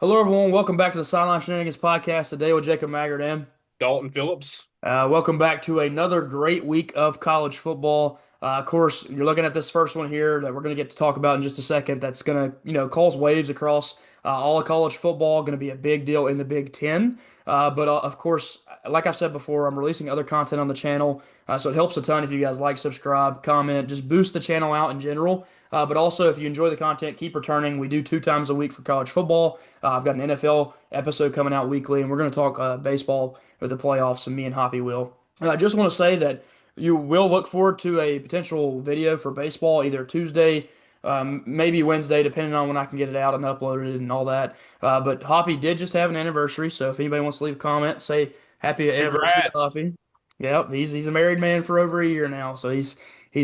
Hello, everyone. Welcome back to the Sideline Shenanigans podcast today with Jacob Maggard. Dalton Phillips. Welcome back to another great week of college football. Of course, you're looking at this first one here that we're going to get to talk about in just a second. That's going to, cause waves across all of college football. Going to be a big deal in the Big Ten. But of course, like I've said before, I'm releasing other content on the channel, so it helps a ton if you guys like, subscribe, comment, just boost the channel out in general. But also, if you enjoy the content, keep returning. We do 2 times a week for college football. I've got an NFL episode coming out weekly, and we're going to talk baseball with the playoffs, and me and Hoppy will. I just want to say that you will look forward to a potential video for baseball either Tuesday, maybe Wednesday, depending on when I can get it out and uploaded and all that. But Hoppy did just have an anniversary, so if anybody wants to leave a comment, say happy anniversary to Congrats. Hoppy. Yep, he's a married man for over a year now, so he's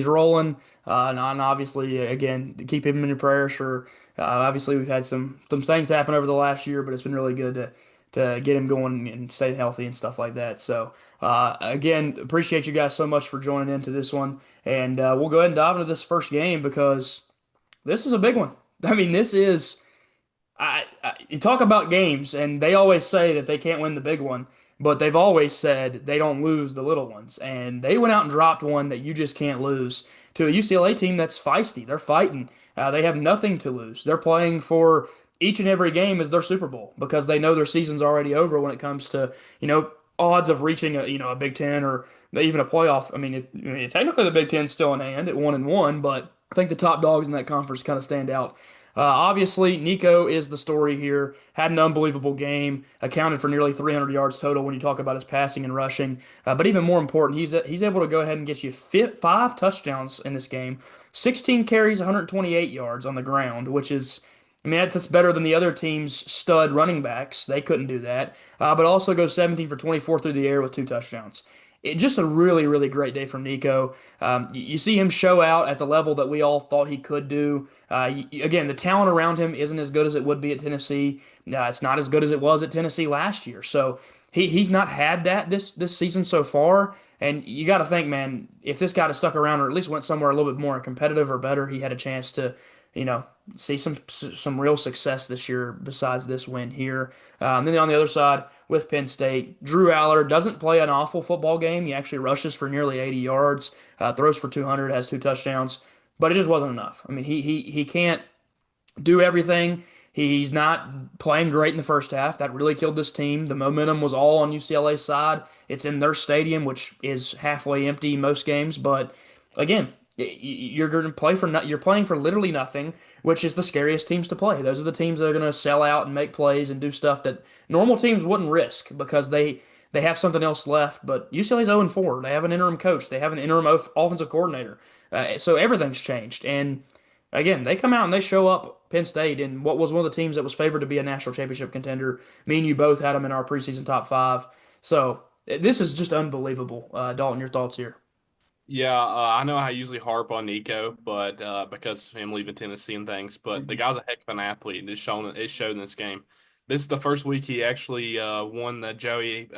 rolling. And obviously, again, keep him in your prayers for. Obviously, we've had some things happen over the last year, but it's been really good to get him going and stay healthy and stuff like that. So, again, appreciate you guys so much for joining into this one, and we'll go ahead and dive into this first game because this is a big one. I mean, this is. You talk about games, and they always say that they can't win the big one, but they've always said they don't lose the little ones. And they went out and dropped one that you just can't lose to a UCLA team that's feisty. They're fighting. They have nothing to lose. They're playing for each and every game as their Super Bowl because they know their season's already over when it comes to, odds of reaching a Big Ten or even a playoff. Technically the Big Ten's still in hand at 1-1, but I think the top dogs in that conference kind of stand out. Obviously, Nico is the story here. Had an unbelievable game. Accounted for nearly 300 yards total when you talk about his passing and rushing. But even more important, he's able to go ahead and get you 5 touchdowns in this game. 16 carries, 128 yards on the ground, which is, I mean, that's better than the other team's stud running backs. They couldn't do that. But also goes 17 for 24 through the air with 2 touchdowns. Just a really, really great day from Nico. You see him show out at the level that we all thought he could do. Again, the talent around him isn't as good as it would be at Tennessee. It's not as good as it was at Tennessee last year. So he's not had that this season so far. And you got to think, man, if this guy had stuck around or at least went somewhere a little bit more competitive or better, he had a chance to, you know, see some real success this year besides this win here. Then on the other side with Penn State, Drew Aller doesn't play an awful football game. He actually rushes for nearly 80 yards, throws for 200, has 2 touchdowns, but it just wasn't enough. I mean, he can't do everything. He's not playing great in the first half. That really killed this team. The momentum was all on UCLA's side. It's in their stadium, which is halfway empty most games. But again, you're going to play for you're playing for literally nothing, which is the scariest teams to play. Those are the teams that are going to sell out and make plays and do stuff that normal teams wouldn't risk because they have something else left. But UCLA's 0-4. They have an interim coach. They have an interim offensive coordinator. So everything's changed. And again, they come out and they show up Penn State in what was one of the teams that was favored to be a national championship contender. Me and you both had them in our preseason top five. So this is just unbelievable. Dalton, your thoughts here? Yeah, I know I usually harp on Nico, but because of him leaving Tennessee and things, but the Mhm. guy's a heck of an athlete, and it showed in this game. This is the first week he actually won the Joey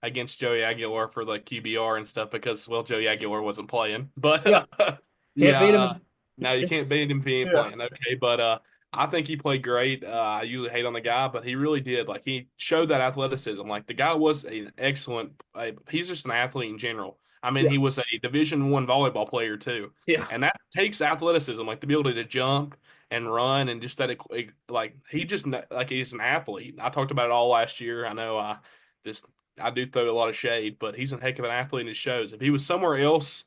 against Joey Aguilar for the QBR and stuff because well Joey Aguilar wasn't playing, Yeah, but can't yeah, beat him. no you can't beat him if he ain't Yeah. playing. Okay, but I think he played great. I usually hate on the guy, but he really did. Like he showed that athleticism. Like the guy was an excellent. He's just an athlete in general. I mean, Yeah. he was a Division I volleyball player too, Yeah. and that takes athleticism, like the ability to jump and run, and just that, like he just like he's an athlete. I talked about it all last year. I know just I do throw a lot of shade, but he's a heck of an athlete, and it shows. If he was somewhere else,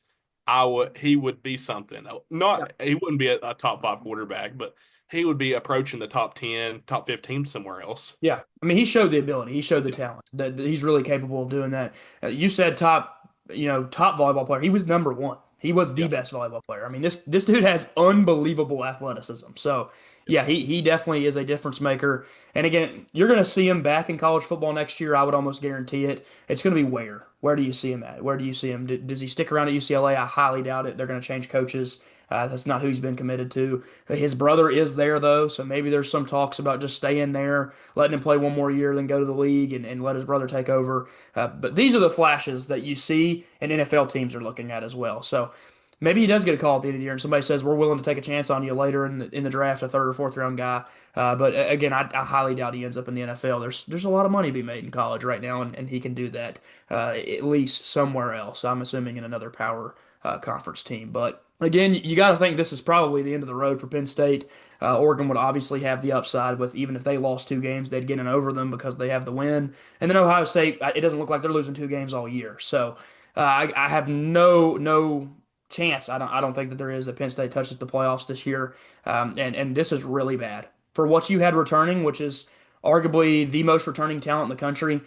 he would be something. Yeah. Not he wouldn't be a top five quarterback, but he would be approaching the top 10, top 15 somewhere else. Yeah. I mean, he showed the ability. He showed the talent that he's really capable of doing that. You said top volleyball player. He was number one. He was the Yeah. best volleyball player. I mean, this dude has unbelievable athleticism. So, yeah, he definitely is a difference maker. And again, you're going to see him back in college football next year. I would almost guarantee it. It's going to be where? Where do you see him at? Where do you see him? Does he stick around at UCLA? I highly doubt it. They're going to change coaches. That's not who he's been committed to. His brother is there though, so maybe there's some talks about just staying there, letting him play one more year, then go to the league and let his brother take over. But these are the flashes that you see and NFL teams are looking at as well. So Maybe he does get a call at the end of the year, and somebody says we're willing to take a chance on you later in the draft, a third or fourth round guy. But again, I highly doubt he ends up in the NFL. There's a lot of money to be made in college right now, and he can do that at least somewhere else. I'm assuming in another power conference team. But again, you got to think this is probably the end of the road for Penn State. Oregon would obviously have the upside with even if they lost two games, they'd get in over them because they have the win. And then Ohio State, it doesn't look like they're losing two games all year. So I have no chance. I don't think that there is that Penn State touches the playoffs this year. And this is really bad for what you had returning, which is arguably the most returning talent in the country.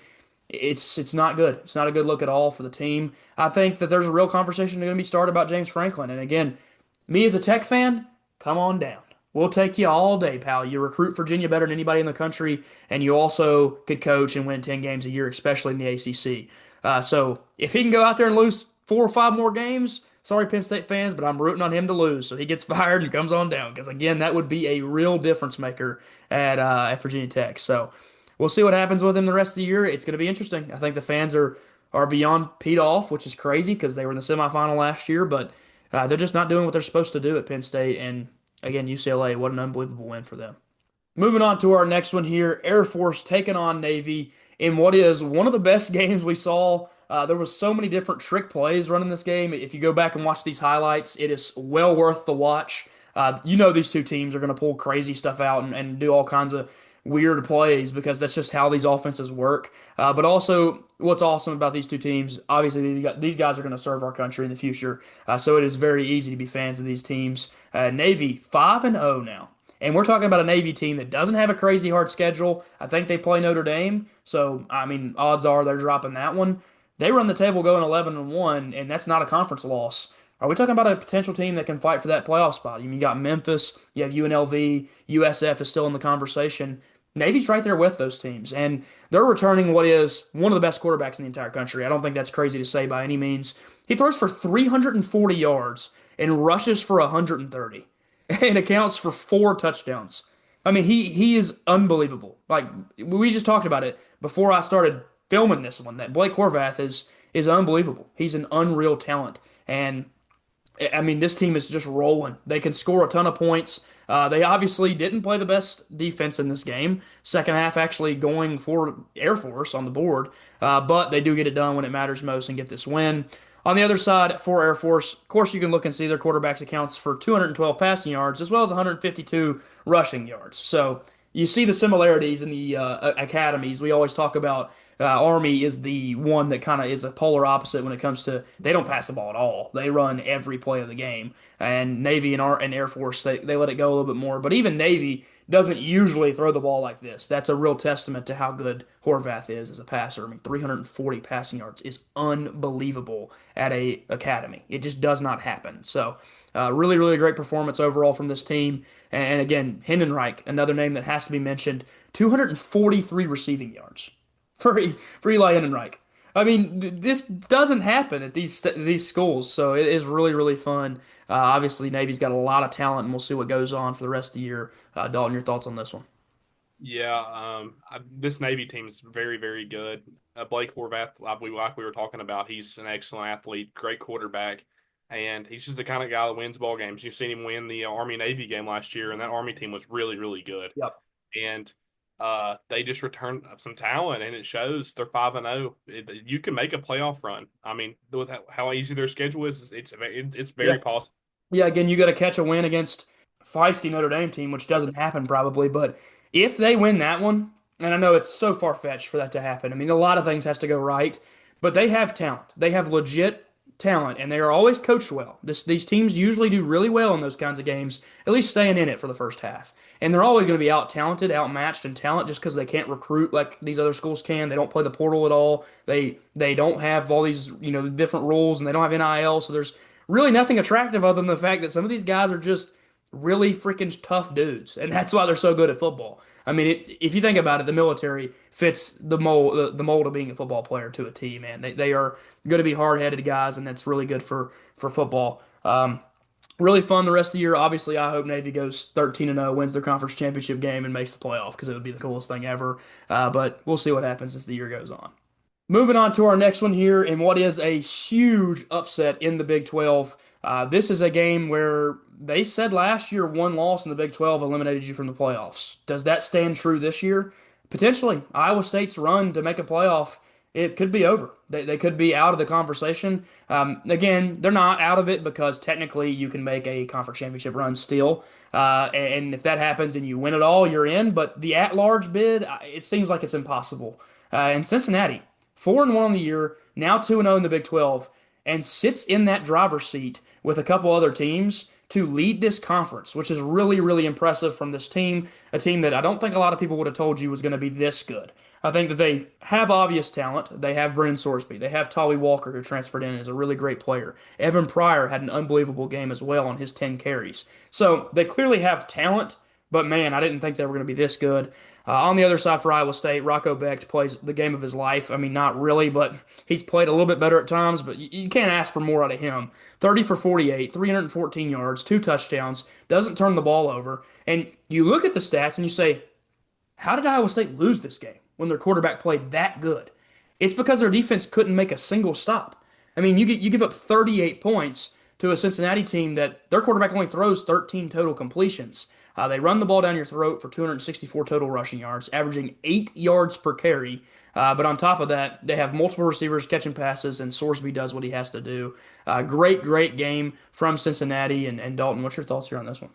It's not good. It's not a good look at all for the team. I think that there's a real conversation going to be started about James Franklin. And again, me as a Tech fan, come on down. We'll take you all day, pal. You recruit Virginia better than anybody in the country, and you also could coach and win 10 games a year, especially in the ACC. So if he can go out there and lose four or five more games, sorry, Penn State fans, but I'm rooting on him to lose. So he gets fired and comes on down. Because again, that would be a real difference maker at Virginia Tech. So we'll see what happens with him the rest of the year. It's going to be interesting. I think the fans are beyond peed off, which is crazy because they were in the semifinal last year, but they're just not doing what they're supposed to do at Penn State. And again, UCLA, what an unbelievable win for them. Moving on to our next one here, Air Force taking on Navy in what is one of the best games we saw. There was so many different trick plays running this game. If you go back and watch these highlights, it is well worth the watch. You know these two teams are going to pull crazy stuff out and do all kinds of weird plays because that's just how these offenses work. But also, what's awesome about these two teams, obviously these guys are going to serve our country in the future. So it is very easy to be fans of these teams. Navy 5-0 now. And we're talking about a Navy team that doesn't have a crazy hard schedule. I think they play Notre Dame, so I mean, odds are they're dropping that one. They run the table going 11-1, and that's not a conference loss. Are we talking about a potential team that can fight for that playoff spot? I mean, you got Memphis, you have UNLV, USF is still in the conversation. Navy's right there with those teams, and they're returning what is one of the best quarterbacks in the entire country. I don't think that's crazy to say by any means. He throws for 340 yards and rushes for 130 and accounts for four touchdowns. I mean, he is unbelievable. Like we just talked about it before I started filming this one. That Blake Horvath is unbelievable. He's an unreal talent, and I mean, this team is just rolling. They can score a ton of points. They obviously didn't play the best defense in this game. Second half actually going for Air Force on the board, but they do get it done when it matters most and get this win. On the other side, for Air Force, of course, you can look and see their quarterback's accounts for 212 passing yards as well as 152 rushing yards. So you see the similarities in the academies. We always talk about Army is the one that kind of is a polar opposite when it comes to they don't pass the ball at all. They run every play of the game. And Navy and Air Force, they let it go a little bit more. But even Navy doesn't usually throw the ball like this. That's a real testament to how good Horvath is as a passer. I mean, 340 passing yards is unbelievable at a academy. It just does not happen. So, really, really great performance overall from this team. And again, Hindenreich, another name that has to be mentioned, 243 receiving yards for Eli Hindenreich. I mean, this doesn't happen at these schools, so it is really really fun. Obviously, Navy's got a lot of talent, and we'll see what goes on for the rest of the year. Dalton, your thoughts on this one? Yeah, this Navy team is very, very good. Blake Horvath, like we were talking about, he's an excellent athlete, great quarterback, and he's just the kind of guy that wins ball games. You've seen him win the Army Navy game last year, and that Army team was really, really good. Yep. And they just returned some talent, and it shows. They're 5-0. You can make a playoff run. I mean, with how easy their schedule is, it's Yeah. very possible. Yeah, again, you got to catch a win against feisty Notre Dame team, which doesn't happen probably, but if they win that one, and I know it's so far-fetched for that to happen. I mean, a lot of things has to go right, but they have talent. They have legit talent, and they are always coached well. These teams usually do really well in those kinds of games, at least staying in it for the first half. And they're always going to be out-talented, outmatched in talent just because they can't recruit like these other schools can. They don't play the portal at all. They don't have all these, different rules, and they don't have NIL, so there's really nothing attractive other than the fact that some of these guys are just really freaking tough dudes, and that's why they're so good at football. I mean, if you think about it, the military fits the mold of being a football player to a T, man. They are going to be hard-headed guys, and that's really good for football. Really fun the rest of the year. Obviously, I hope Navy goes 13-0, wins their conference championship game, and makes the playoff because it would be the coolest thing ever. But we'll see what happens as the year goes on. Moving on to our next one here, in what is a huge upset in the Big 12. This is a game where they said last year one loss in the Big 12 eliminated you from the playoffs. Does that stand true this year? Potentially. Iowa State's run to make a playoff, it could be over. They could be out of the conversation. Again, they're not out of it because technically you can make a conference championship run still. And if that happens and you win it all, you're in. But the at-large bid, it seems like it's impossible. And Cincinnati. 4-1 on the year, now 2-0 in the Big 12, and sits in that driver's seat with a couple other teams to lead this conference, which is really, really impressive from this team, a team that I don't think a lot of people would have told you was going to be this good. I think that they have obvious talent. They have Brennan Sorsby. They have Tolly Walker, who transferred in as a really great player. Evan Pryor had an unbelievable game as well on his 10 carries. So they clearly have talent, but man, I didn't think they were going to be this good. On the other side for Iowa State, Rocco Becht plays the game of his life. I mean, not really, but he's played a little bit better at times, but you can't ask for more out of him. 30 for 48, 314 yards, two touchdowns, doesn't turn the ball over. And you look at the stats and you say, how did Iowa State lose this game when their quarterback played that good? It's because their defense couldn't make a single stop. I mean, you give up 38 points to a Cincinnati team that their quarterback only throws 13 total completions. They run the ball down your throat for 264 total rushing yards, averaging 8 yards per carry. But on top of that, they have multiple receivers catching passes, and Sorsby does what he has to do. Great, great game from Cincinnati. And Dalton, what's your thoughts here on this one?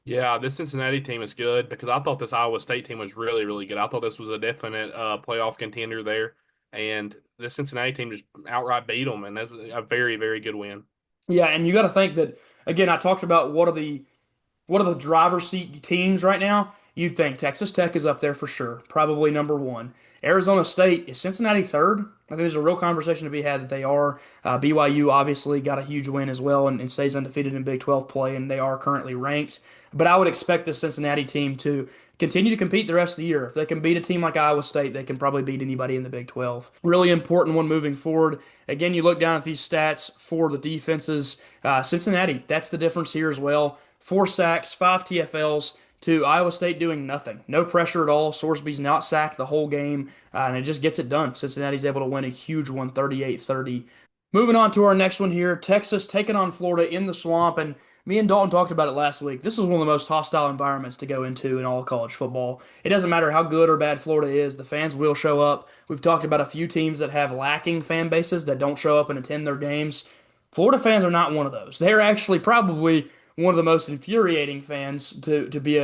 Yeah, this Cincinnati team is good because I thought this Iowa State team was really, really good. I thought this was a definite playoff contender there, and this Cincinnati team just outright beat them, and that's a very, very good win. Yeah, and you got to think that again. I talked about what are the driver's seat teams right now? You'd think Texas Tech is up there for sure, probably number one. Arizona State is Cincinnati third. I think there's a real conversation to be had that they are. BYU obviously got a huge win as well and stays undefeated in Big 12 play, and they are currently ranked. But I would expect the Cincinnati team to continue to compete the rest of the year. If they can beat a team like Iowa State, they can probably beat anybody in the Big 12. Really important one moving forward. Again, you look down at these stats for the defenses. Cincinnati, that's the difference here as well. 4 sacks, 5 TFLs to Iowa State doing nothing. No pressure at all. Sorsby's not sacked the whole game, and it just gets it done. Cincinnati's able to win a huge one, 38-30. Moving on to our next one here, Texas taking on Florida in the swamp, and me and Dalton talked about it last week. This is one of the most hostile environments to go into in all of college football. It doesn't matter how good or bad Florida is, the fans will show up. We've talked about a few teams that have lacking fan bases that don't show up and attend their games. Florida fans are not one of those. They're actually probably one of the most infuriating fans to be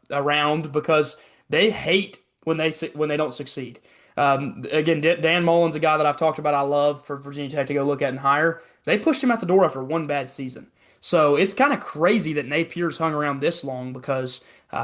around because they hate when they don't succeed. Again, Dan Mullen's a guy that I've talked about. I love for Virginia Tech to go look at and hire. They pushed him out the door after one bad season. So it's kind of crazy that Napier's hung around this long because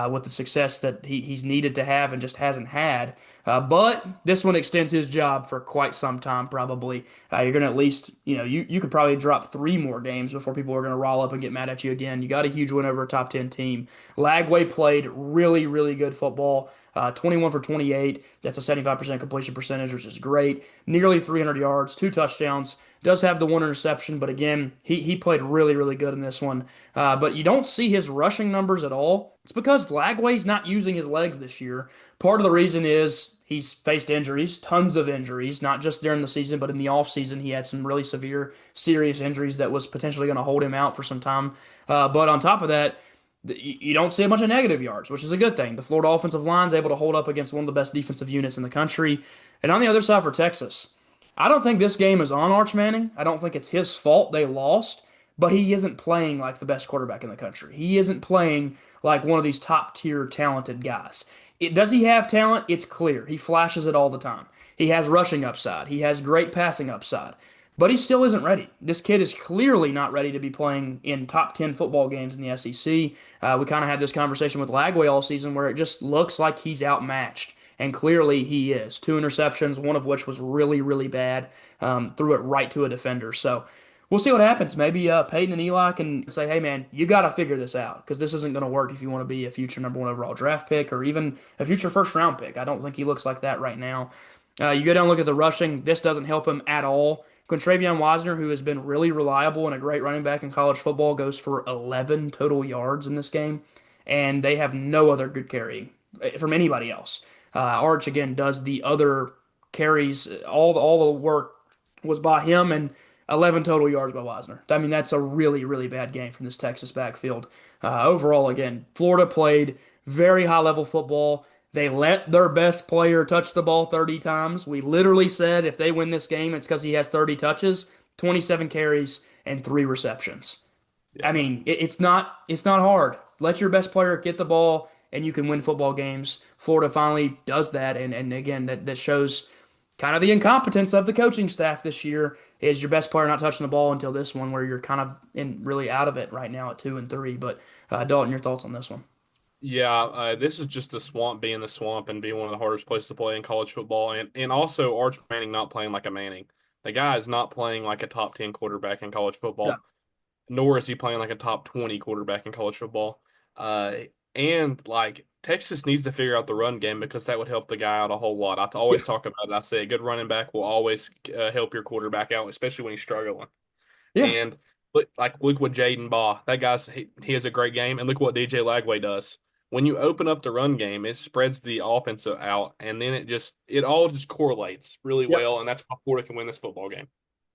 with the success that he's needed to have and just hasn't had. But this one extends his job for quite some time, probably. You're going to at least, you could probably drop 3 more games before people are going to roll up and get mad at you again. You got a huge win over a top 10 team. Lagway played really, really good football. 21 for 28. That's a 75% completion percentage, which is great. Nearly 300 yards, 2 touchdowns. Does have the one interception, but again, he played really, really good in this one. But you don't see his rushing numbers at all. It's because Lagway's not using his legs this year. Part of the reason is he's faced injuries, tons of injuries, not just during the season, but in the offseason, he had some really severe, serious injuries that was potentially going to hold him out for some time. But on top of that, you don't see a bunch of negative yards, which is a good thing. The Florida offensive line is able to hold up against one of the best defensive units in the country. And on the other side for Texas, I don't think this game is on Arch Manning. I don't think it's his fault they lost, but he isn't playing like the best quarterback in the country. He isn't playing like one of these top tier talented guys. Does he have talent? It's clear. He flashes it all the time. He has rushing upside. He has great passing upside. But he still isn't ready. This kid is clearly not ready to be playing in top 10 football games in the SEC. We kind of had this conversation with Lagway all season where it just looks like he's outmatched. And clearly he is. 2 interceptions, one of which was really, really bad. Threw it right to a defender. So we'll see what happens. Maybe Peyton and Eli can say, hey, man, you got to figure this out because this isn't going to work if you want to be a future number one overall draft pick or even a future first round pick. I don't think he looks like that right now. You go down and look at the rushing. This doesn't help him at all. Quintravion Wisner, who has been really reliable and a great running back in college football, goes for 11 total yards in this game, and they have no other good carrying from anybody else. Arch, again, does the other carries, all the work was by him, and 11 total yards by Wisner. I mean, that's a really, really bad game from this Texas backfield. Overall, again, Florida played very high level football. They let their best player touch the ball 30 times. We literally said if they win this game, it's because he has 30 touches, 27 carries, and 3 receptions. I Yeah. mean, it's not hard. Let your best player get the ball and you can win football games. Florida finally does that, and again, that shows kind of the incompetence of the coaching staff this year. Is your best player not touching the ball until this one, where you're kind of in really out of it right now at 2-3. But Dalton, your thoughts on this one? Yeah, this is just the swamp being the swamp and being one of the hardest places to play in college football, and also Arch Manning not playing like a Manning. The guy is not playing like a top 10 quarterback in college Yeah, football, nor is he playing like a top 20 quarterback in college football. Uh, and like Texas needs to figure out the run game because that would help the guy out a whole lot. I yeah, always talk about it. I say a good running back will always help your quarterback out, especially when he's struggling. yeah, And look what Jaden Baugh, that guy's he has a great game, and look what DJ Lagway does. When you open up the run game, it spreads the offense out, and then it all just correlates really yeah. well, and that's why Florida can win this football game.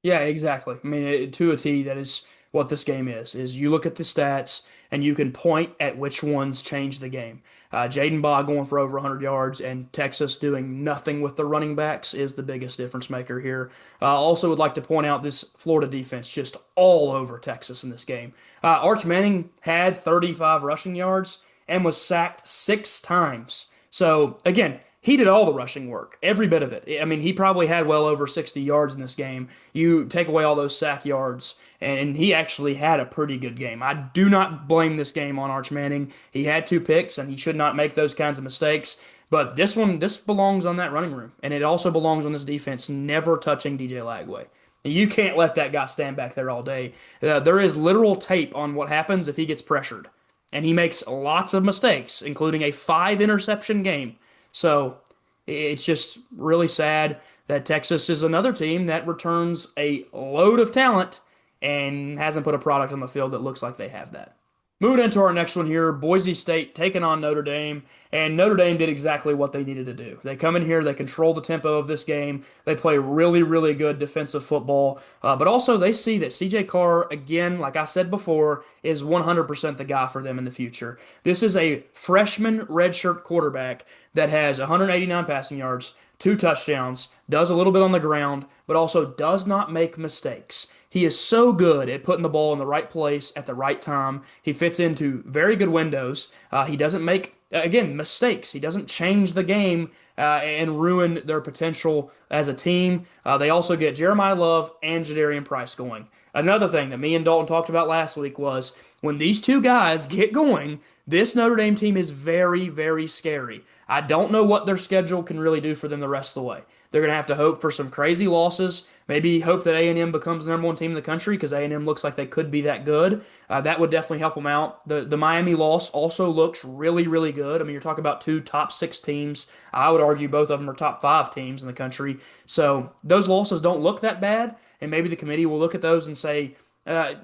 Yeah, exactly. I mean, to a T, that is what this game is you look at the stats and you can point at which ones change the game. Jaden Baugh going for over 100 yards and Texas doing nothing with the running backs is the biggest difference maker here. Also would like to point out this Florida defense just all over Texas in this game. Arch Manning had 35 rushing yards and was sacked 6 times. So again, he did all the rushing work, every bit of it. I mean, he probably had well over 60 yards in this game. You take away all those sack yards, and he actually had a pretty good game. I do not blame this game on Arch Manning. He had 2 picks, and he should not make those kinds of mistakes. But this belongs on that running room, and it also belongs on this defense, never touching DJ Lagway. You can't let that guy stand back there all day. There is literal tape on what happens if he gets pressured, and he makes lots of mistakes, including a 5 interception game. So it's just really sad that Texas is another team that returns a load of talent and hasn't put a product on the field that looks like they have that. Moving into our next one here, Boise State taking on Notre Dame, and Notre Dame did exactly what they needed to do. They come in here, they control the tempo of this game, they play really, really good defensive football, but also they see that CJ Carr, again, like I said before, is 100% the guy for them in the future. This is a freshman redshirt quarterback that has 189 passing yards, 2 touchdowns, does a little bit on the ground, but also does not make mistakes. He is so good at putting the ball in the right place at the right time. He fits into very good windows. He doesn't make, again, mistakes. He doesn't change the game and ruin their potential as a team. They also get Jeremiah Love and Jadarian Price going. Another thing that me and Dalton talked about last week was when these two guys get going, this Notre Dame team is very, very scary. I don't know what their schedule can really do for them the rest of the way. They're going to have to hope for some crazy losses. Maybe hope that A&M becomes the number one team in the country because A&M looks like they could be that good. That would definitely help them out. The Miami loss also looks really, really good. I mean, you're talking about 2 top 6 teams. I would argue both of them are top 5 teams in the country. So those losses don't look that bad, and maybe the committee will look at those and say,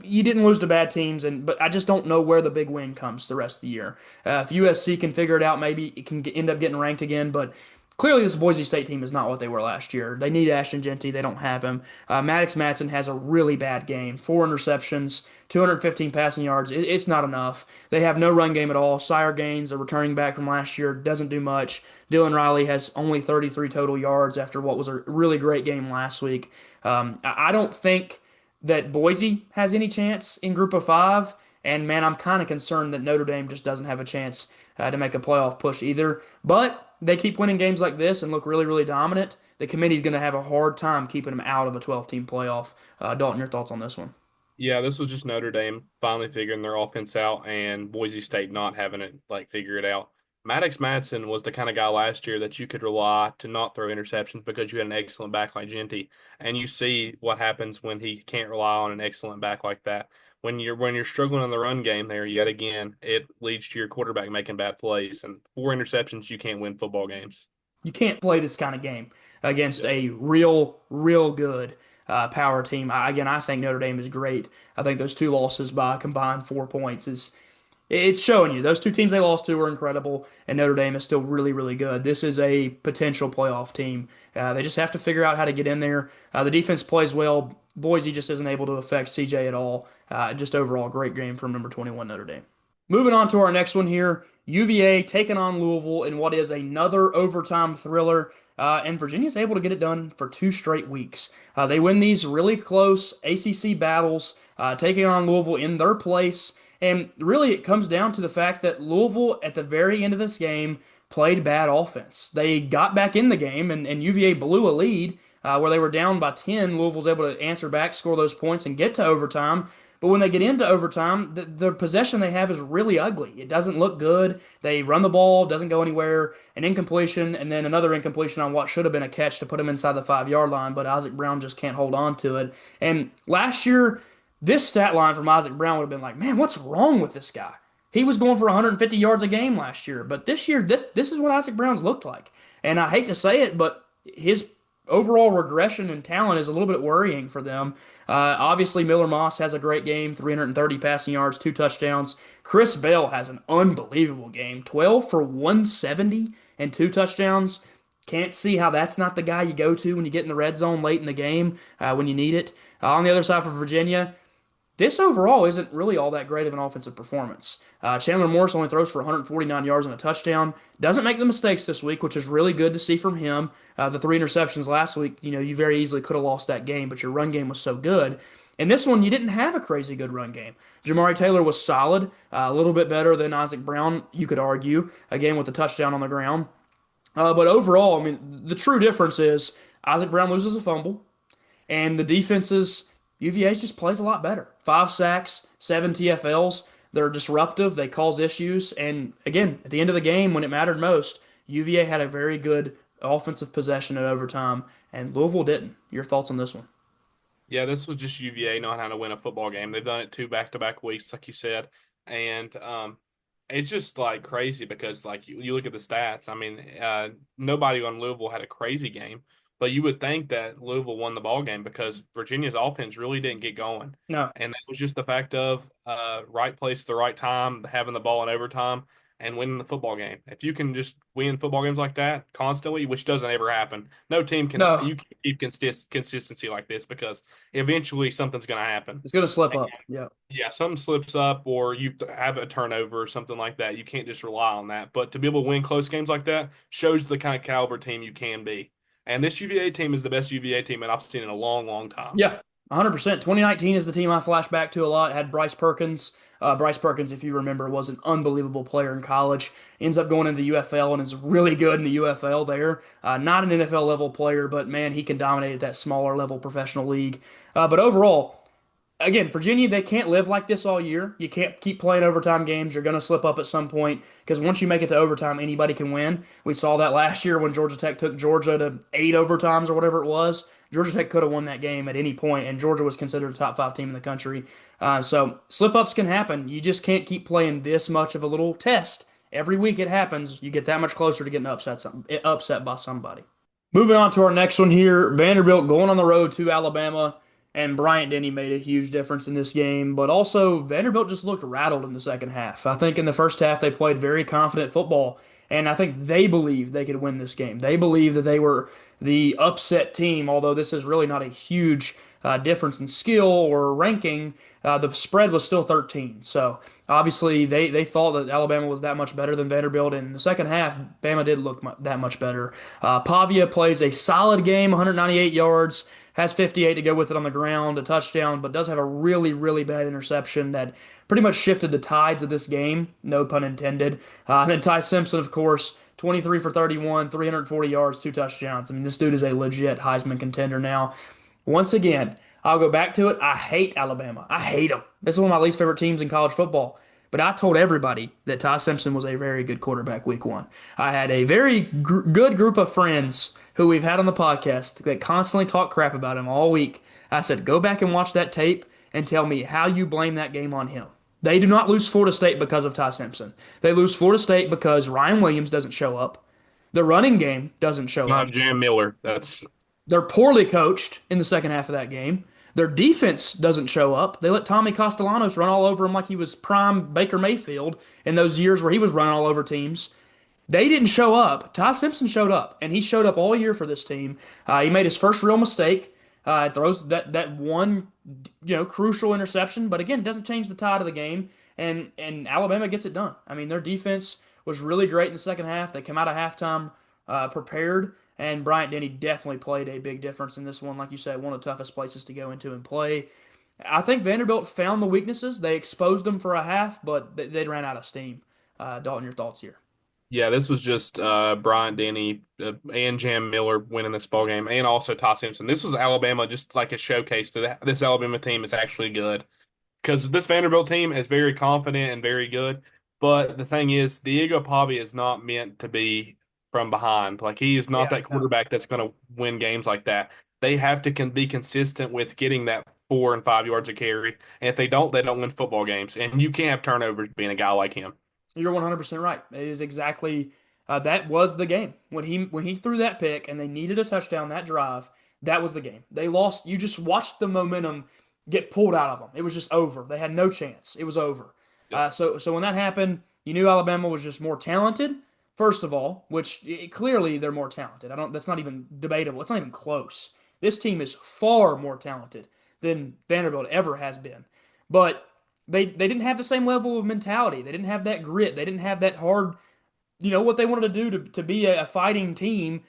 you didn't lose to bad teams, but I just don't know where the big win comes the rest of the year. If USC can figure it out, maybe it can end up getting ranked again. But clearly, this Boise State team is not what they were last year. They need Ashton Jeanty. They don't have him. Maddox Matson has a really bad game. 4 interceptions, 215 passing yards. It's not enough. They have no run game at all. Sire Gaines, a returning back from last year, doesn't do much. Dylan Riley has only 33 total yards after what was a really great game last week. I don't think that Boise has any chance in Group of Five. And man, I'm kind of concerned that Notre Dame just doesn't have a chance to make a playoff push either. But they keep winning games like this and look really, really dominant. The committee's going to have a hard time keeping them out of a 12-team playoff. Dalton, your thoughts on this one? Yeah, this was just Notre Dame finally figuring their offense out and Boise State not having it like figure it out. Maddox Madsen was the kind of guy last year that you could rely to not throw interceptions because you had an excellent back like Genty. And you see what happens when he can't rely on an excellent back like that. When you're struggling in the run game there yet again, it leads to your quarterback making bad plays. And 4 interceptions, you can't win football games. You can't play this kind of game against Yeah. a real, real good power team. Again, I think Notre Dame is great. I think those 2 losses by a combined 4 points is It's showing you those two teams they lost to were incredible, and Notre Dame is still really, really good. This is a potential playoff team. They just have to figure out how to get in there. The defense plays well. Boise just isn't able to affect CJ at all. Just overall, great game from number 21 Notre Dame. Moving on to our next one here, UVA taking on Louisville in what is another overtime thriller. And Virginia's able to get it done for 2 straight weeks. They win these really close ACC battles, taking on Louisville in their place. And really, it comes down to the fact that Louisville, at the very end of this game, played bad offense. They got back in the game, and UVA blew a lead where they were down by 10. Louisville's able to answer back, score those points, and get to overtime. But when they get into overtime, the possession they have is really ugly. It doesn't look good. They run the ball, doesn't go anywhere, an incompletion, and then another incompletion on what should have been a catch to put them inside the 5 yard line, but Isaac Brown just can't hold on to it. And last year, this stat line from Isaac Brown would have been like, man, what's wrong with this guy? He was going for 150 yards a game last year, but this year, this is what Isaac Brown's looked like. And I hate to say it, but his overall regression in talent is a little bit worrying for them. Obviously, Miller Moss has a great game, 330 passing yards, 2 touchdowns. Chris Bell has an unbelievable game, 12 for 170 and 2 touchdowns. Can't see how that's not the guy you go to when you get in the red zone late in the game when you need it. On the other side for Virginia, this overall isn't really all that great of an offensive performance. Chandler Morris only throws for 149 yards and a touchdown. Doesn't make the mistakes this week, which is really good to see from him. The 3 interceptions last week, you very easily could have lost that game, but your run game was so good. And this one, you didn't have a crazy good run game. Jamari Taylor was solid, a little bit better than Isaac Brown, you could argue, again with the touchdown on the ground. But overall, I mean, the true difference is Isaac Brown loses a fumble. And the defenses, UVA just plays a lot better. 5 sacks, 7 TFLs. They're disruptive. They cause issues. And again, at the end of the game, when it mattered most, UVA had a very good offensive possession at overtime, and Louisville didn't. Your thoughts on this one? Yeah, this was just UVA knowing how to win a football game. They've done it 2 back-to-back weeks, like you said, and it's just like crazy because like you look at the stats. I mean, nobody on Louisville had a crazy game, but you would think that Louisville won the ball game because Virginia's offense really didn't get going, No, and that was just the fact of right place at the right time, having the ball in overtime, and winning the football game. If you can just win football games like that constantly, which doesn't ever happen, no team can. no, You can keep consistency like this because eventually something's going to happen. it's going to slip up. Yeah. Yeah, something slips up or you have a turnover or something like that. You can't just rely on that. But to be able to win close games like that shows the kind of caliber team you can be. And this UVA team is the best UVA team that I've seen in a long, long time. Yeah, 100%. 2019 is the team I flash back to a lot. It had Bryce Perkins. Bryce Perkins, if you remember, was an unbelievable player in college. Ends up going into the UFL and is really good in the UFL there. Not an NFL level player, but man, he can dominate at that smaller level professional league. But overall, again, Virginia, they can't live like this all year. You can't keep playing overtime games. You're going to slip up at some point because once you make it to overtime, anybody can win. We saw that last year when Georgia Tech took Georgia to 8 overtimes or whatever it was. Georgia Tech could have won that game at any point, and Georgia was considered a top 5 team in the country. So slip ups can happen. You just can't keep playing this much of a little test. Every week it happens. You get that much closer to getting upset by somebody. Moving on to our next one here, Vanderbilt going on the road to Alabama, and Bryant Denny made a huge difference in this game. But also, Vanderbilt just looked rattled in the second half. I think in the first half they played very confident football, and I think they believed they could win this game. They believed that they were the upset team, although this is really not a huge difference in skill or ranking. The spread was still 13. So obviously they thought that Alabama was that much better than Vanderbilt. And in the second half, Bama did look that much better. Pavia plays a solid game, 198 yards, has 58 to go with it on the ground, a touchdown, but does have a really, really bad interception that pretty much shifted the tides of this game. No pun intended. And then Ty Simpson, of course, 23 for 31, 340 yards, 2 touchdowns. I mean, this dude is a legit Heisman contender now. Once again, I'll go back to it. I hate Alabama. I hate them. This is one of my least favorite teams in college football. But I told everybody that Ty Simpson was a very good quarterback week one. I had a very good group of friends who we've had on the podcast that constantly talk crap about him all week. I said, go back and watch that tape and tell me how you blame that game on him. They do not lose Florida State because of Ty Simpson. They lose Florida State because Ryan Williams doesn't show up. The running game doesn't show up. Not Jam Miller. That's They're poorly coached in the second half of that game. Their defense doesn't show up. They let Tommy Castellanos run all over him like he was prime Baker Mayfield in those years where he was running all over teams. They didn't show up. Ty Simpson showed up, and he showed up all year for this team. He made his first real mistake. Throws that one crucial interception, but again, it doesn't change the tide of the game. And Alabama gets it done. I mean, their defense was really great in the second half. They came out of halftime prepared, and Bryant Denny definitely played a big difference in this one. Like you said, one of the toughest places to go into and play. I think Vanderbilt found the weaknesses. They exposed them for a half, but they ran out of steam. Dalton, your thoughts here? Yeah, this was just Bryant Denny and Jam Miller winning this ball game, and also Ty Simpson. This was Alabama, just like a showcase to this Alabama team is actually good because this Vanderbilt team is very confident and very good. But the thing is, Diego Pavia is not meant to be from behind. Like he is not Yeah, that no. quarterback that's going to win games like that. They have to be consistent with getting that 4 and 5 yards of carry, and if they don't win football games. And you can't have turnovers being a guy like him. You're 100% right. It is exactly that was the game when he threw that pick and they needed a touchdown that drive. That was the game. They lost. You just watched the momentum get pulled out of them. It was just over. They had no chance. It was over. Yep. So when that happened, you knew Alabama was just more talented. First of all, which clearly they're more talented. I don't. That's not even debatable. It's not even close. This team is far more talented than Vanderbilt ever has been. But they didn't have the same level of mentality. They didn't have that grit. They didn't have that hard, what they wanted to do to be a fighting team.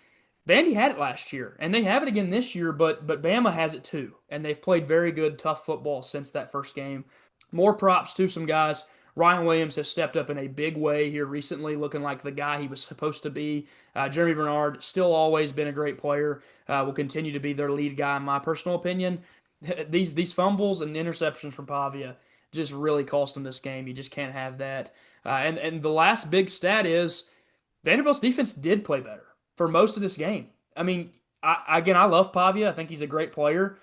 Vandy had it last year, and they have it again this year, but Bama has it too. And they've played very good, tough football since that first game. More props to some guys. Ryan Williams has stepped up in a big way here recently, looking like the guy he was supposed to be. Jeremy Bernard, still always been a great player, will continue to be their lead guy, in my personal opinion. These fumbles and interceptions from Pavia just really cost them this game. You just can't have that. And the last big stat is Vanderbilt's defense did play better for most of this game. I mean, I love Pavia. I think he's a great player.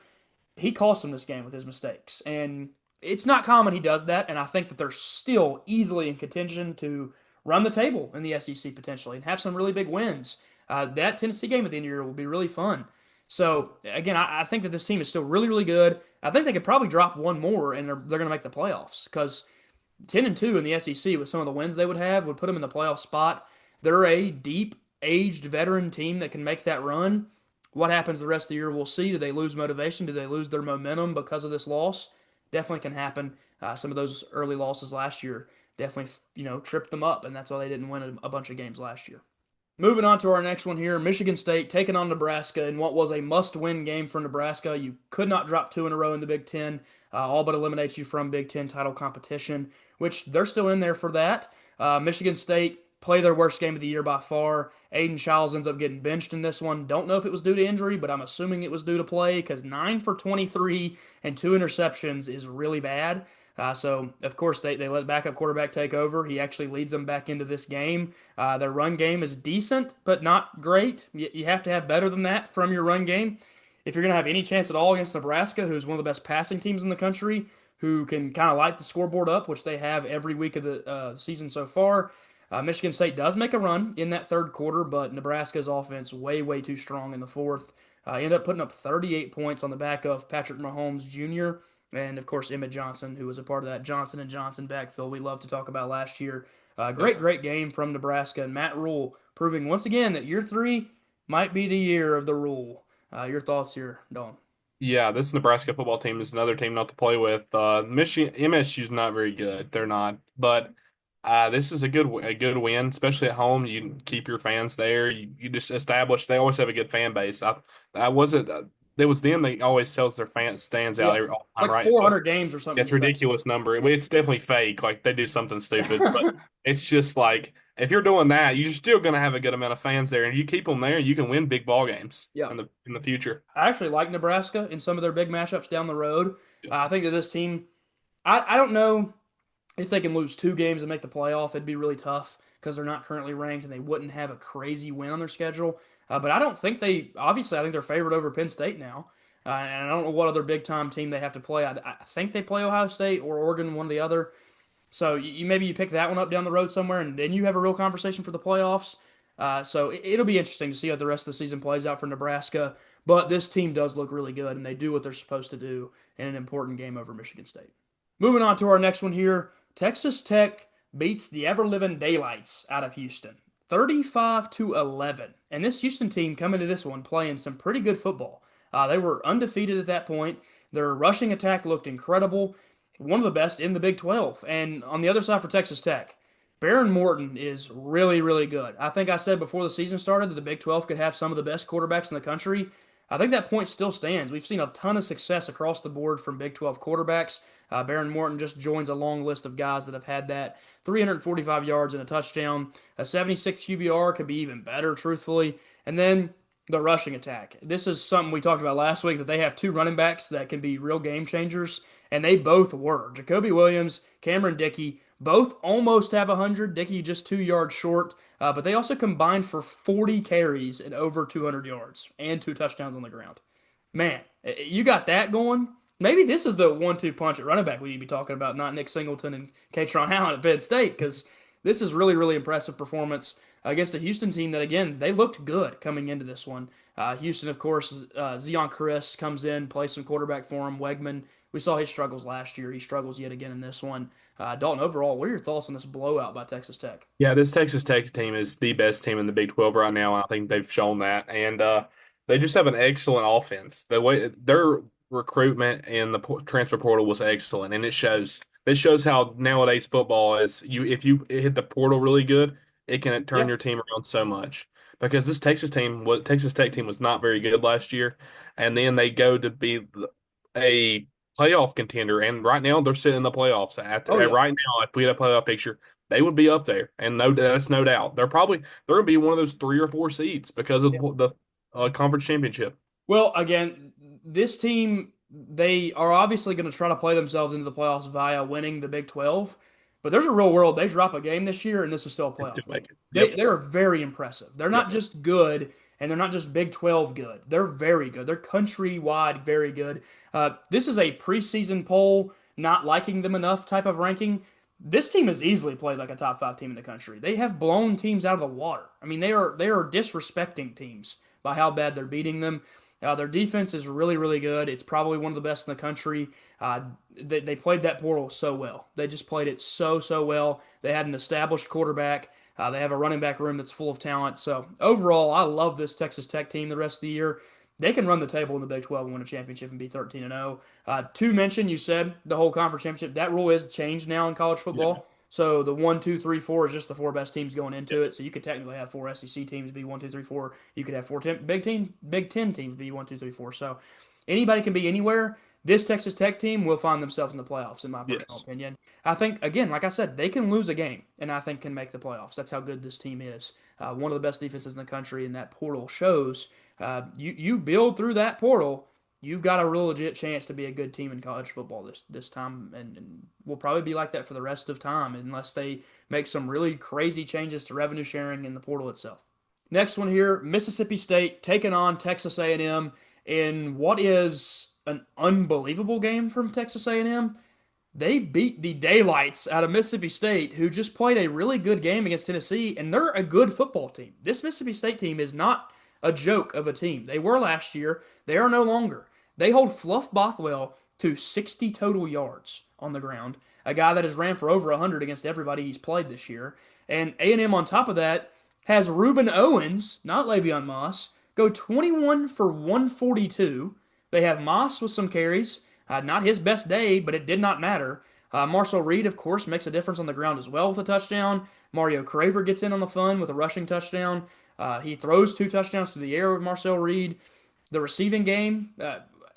He cost them this game with his mistakes, and it's not common he does that. And I think that they're still easily in contention to run the table in the SEC potentially and have some really big wins. That Tennessee game at the end of the year will be really fun. So again, I think that this team is still really, really good. I think they could probably drop one more, and they're going to make the playoffs because 10-2 in the SEC with some of the wins they would have would put them in the playoff spot. They're a deep, aged veteran team that can make that run. What happens the rest of the year, we'll see. Do they lose motivation? Do they lose their momentum because of this loss? Definitely can happen. Some of those early losses last year definitely, tripped them up, and that's why they didn't win a bunch of games last year. Moving on to our next one here, Michigan State taking on Nebraska in what was a must-win game for Nebraska. You could not drop two in a row in the Big Ten, all but eliminates you from Big Ten title competition, which they're still in there for that. Michigan State play their worst game of the year by far. Aiden Childs ends up getting benched in this one. Don't know if it was due to injury, but I'm assuming it was due to play because 9 for 23 and two interceptions is really bad. So, of course, they let backup quarterback take over. He actually leads them back into this game. Their run game is decent, but not great. You have to have better than that from your run game. If you're going to have any chance at all against Nebraska, who's one of the best passing teams in the country, who can kind of light the scoreboard up, which they have every week of the season so far, Michigan State does make a run in that third quarter, but Nebraska's offense way, way too strong in the fourth. Ended up putting up 38 points on the back of Patrick Mahomes Jr., and of course Emmett Johnson, who was a part of that Johnson and Johnson backfield we love to talk about last year. Yep. Great game from Nebraska, and Matt Rule proving once again that year three might be the year of the Rule. Your thoughts here, Don? Yeah, this Nebraska football team is another team not to play with. Michigan MSU's not very good. They're not, but this is a good win, especially at home. You keep your fans there. You just establish. They always have a good fan base. I wasn't. It was them that always tells their fans stands out Yeah, every all the time, like right? 400 games or something. It's ridiculous number. It's definitely fake. Like they do something stupid, but it's just like if you're doing that, you're still going to have a good amount of fans there, and you keep them there, you can win big ball games Yeah. in the future. I actually like Nebraska in some of their big matchups down the road. I think that this team, I don't know if they can lose two games and make the playoff. It'd be really tough because they're not currently ranked and they wouldn't have a crazy win on their schedule. But I don't think obviously, I think they're favored over Penn State now. And I don't know what other big time team they have to play. I think they play Ohio State or Oregon, one or the other. So maybe you pick that one up down the road somewhere, and then you have a real conversation for the playoffs. So it'll be interesting to see how the rest of the season plays out for Nebraska. But this team does look really good, and they do what they're supposed to do in an important game over Michigan State. Moving on to our next one here, Texas Tech beats the ever-living daylights out of Houston, 35-11. And this Houston team coming to this one playing some pretty good football. They were undefeated at that point. Their rushing attack looked incredible, one of the best in the Big 12. And on the other side for Texas Tech, Baron Morton is really, really good. I think I said before the season started that the Big 12 could have some of the best quarterbacks in the country. I think that point still stands. We've seen a ton of success across the board from Big 12 quarterbacks. Baron Morton just joins a long list of guys that have had that 345 yards and a touchdown. A 76 QBR could be even better, truthfully. And then the rushing attack. This is something we talked about last week that they have two running backs that can be real game changers, and they both were. Jacoby Williams, Cameron Dickey, both almost have 100. Dickey just 2 yards short, but they also combined for 40 carries and over 200 yards and two touchdowns on the ground. Man, you got that going. Maybe this is the 1-2 punch at running back we need to be talking about, not Nick Singleton and Katron Allen at Penn State, because this is really, really impressive performance against a Houston team that, again, they looked good coming into this one. Houston, of course, Zion Chris comes in, plays some quarterback for him. Wegman, we saw his struggles last year. He struggles yet again in this one. Dalton, overall, what are your thoughts on this blowout by Texas Tech? Yeah, this Texas Tech team is the best team in the Big 12 right now. I think they've shown that. And they just have an excellent offense. The way their recruitment in the transfer portal was excellent, and it shows. This shows how nowadays football is. If you hit the portal really good, it can turn Yeah. your team around so much. Because this Texas Tech team was not very good last year, and then they go to be a playoff contender, and right now they're sitting in the playoffs. Oh, yeah. Right now, if we had a playoff picture, they would be up there, and that's no doubt. They're going to be one of those 3 or 4 seeds because of Yeah. the conference championship. Well, again, this team, they are obviously going to try to play themselves into the playoffs via winning the Big 12. But there's a real world. They drop a game this year, and this is still a playoff Just make game. it. They're very impressive. They're Yep. not just good, and they're not just Big 12 good. They're very good. They're countrywide very good. This is a preseason poll, not liking them enough type of ranking. This team has easily played like a top five team in the country. They have blown teams out of the water. I mean, they are disrespecting teams by how bad they're beating them. Their defense is really, really good. It's probably one of the best in the country. They played that portal so well. They just played it so, so well. They had an established quarterback. They have a running back room that's full of talent. So overall, I love this Texas Tech team the rest of the year. They can run the table in the Big 12 and win a championship and be 13-0. To mention, you said the whole conference championship. That rule is changed now in college Yep. football. So the 1, 2, 3, 4 is just the four best teams going into Yep. it. So you could technically have four SEC teams be 1, 2, 3, 4. You could have Big Ten teams be 1, 2, 3, 4. So anybody can be anywhere. This Texas Tech team will find themselves in the playoffs, in my personal Yes. opinion. I think, again, like I said, they can lose a game, and I think can make the playoffs. That's how good this team is. One of the best defenses in the country, and that portal shows. You build through that portal, you've got a real legit chance to be a good team in college football this time, and will probably be like that for the rest of time, unless they make some really crazy changes to revenue sharing in the portal itself. Next one here, Mississippi State taking on Texas A&M in what is an unbelievable game from Texas A&M. They beat the daylights out of Mississippi State, who just played a really good game against Tennessee, and they're a good football team. This Mississippi State team is not a joke of a team. They were last year. They are no longer. They hold Fluff Bothwell to 60 total yards on the ground, a guy that has ran for over 100 against everybody he's played this year. And A&M on top of that has Reuben Owens, not Le'Veon Moss, go 21 for 142. They have Moss with some carries. Not his best day, but it did not matter. Marcel Reed, of course, makes a difference on the ground as well with a touchdown. Mario Craver gets in on the fun with a rushing touchdown. He throws two touchdowns to the air with Marcel Reed. The receiving game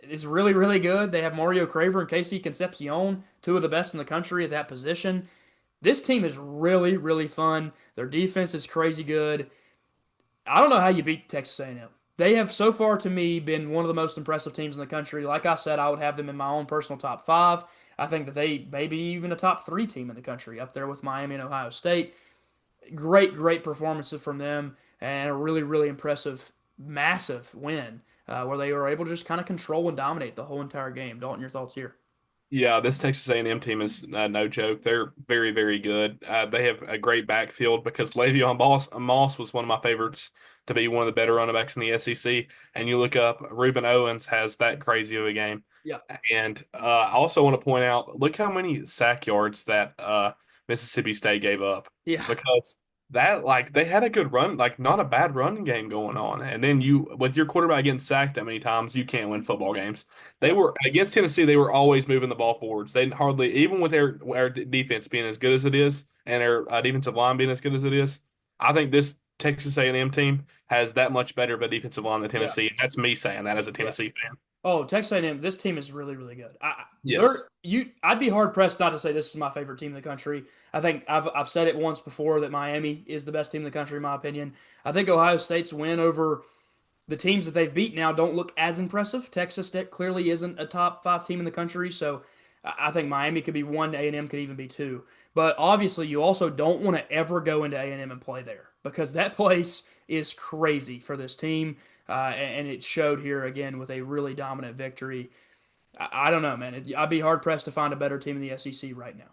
is really, really good. They have Mario Craver and Casey Concepcion, two of the best in the country at that position. This team is really, really fun. Their defense is crazy good. I don't know how you beat Texas A&M. They have so far to me been one of the most impressive teams in the country. Like I said, I would have them in my own personal top five. I think that they may be even a top three team in the country, up there with Miami and Ohio State. Great, great performances from them, and a really, really impressive, massive win where they were able to just kind of control and dominate the whole entire game. Dalton, your thoughts here? Yeah, this Texas A&M team is no joke. They're very, very good. They have a great backfield because Moss was one of my favorites to be one of the better running backs in the SEC. And you look up, Reuben Owens has that crazy of a game. Yeah. And I also want to point out, look how many sack yards that Mississippi State gave up Yeah. because that like they had a good run, like not a bad running game going on. And then you with your quarterback getting sacked that many times, you can't win football games. They Yeah. were against Tennessee. They were always moving the ball forwards. They hardly, even with their defense being as good as it is, and their defensive line being as good as it is. I think this Texas A&M team has that much better of a defensive line than Yeah. Tennessee. And that's me saying that as a Yeah. Tennessee fan. Oh, Texas A&M, this team is really, really good. Yes. I'd be hard pressed not to say this is my favorite team in the country. I think I've said it once before that Miami is the best team in the country, in my opinion. I think Ohio State's win over the teams that they've beat now don't look as impressive. Texas Tech clearly isn't a top five team in the country, so I think Miami could be one, A&M could even be two. But obviously, you also don't want to ever go into A&M and play there because that place is crazy for this team, and it showed here again with a really dominant victory. I don't know, man. I'd be hard pressed to find a better team in the SEC right now.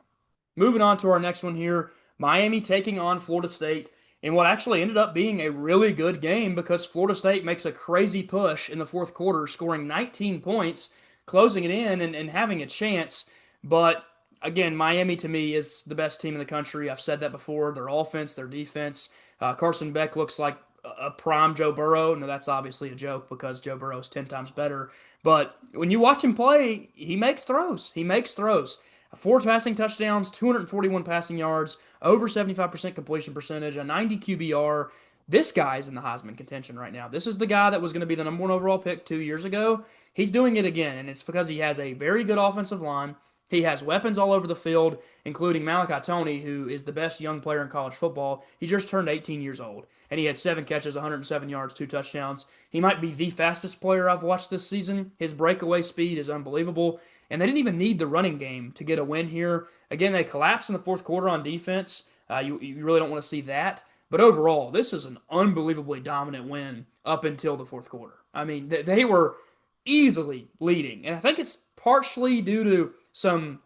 Moving on to our next one here, Miami taking on Florida State in what actually ended up being a really good game because Florida State makes a crazy push in the fourth quarter, scoring 19 points, closing it in and having a chance. But again, Miami to me is the best team in the country. I've said that before. Their offense, their defense. Carson Beck looks like a prime Joe Burrow. No, that's obviously a joke because Joe Burrow is 10 times better. But when you watch him play, he makes throws. He makes throws. Four passing touchdowns, 241 passing yards, over 75% completion percentage, a 90 QBR. This guy's in the Heisman contention right now. This is the guy that was going to be the number one overall pick 2 years ago. He's doing it again, and it's because he has a very good offensive line. He has weapons all over the field, including Malachi Tony, who is the best young player in college football. He just turned 18 years old, and he had 7 catches, 107 yards, 2 touchdowns. He might be the fastest player I've watched this season. His breakaway speed is unbelievable. And they didn't even need the running game to get a win here. Again, they collapsed in the fourth quarter on defense. You really don't want to see that. But overall, this is an unbelievably dominant win up until the fourth quarter. I mean, they were easily leading. And I think it's partially due to some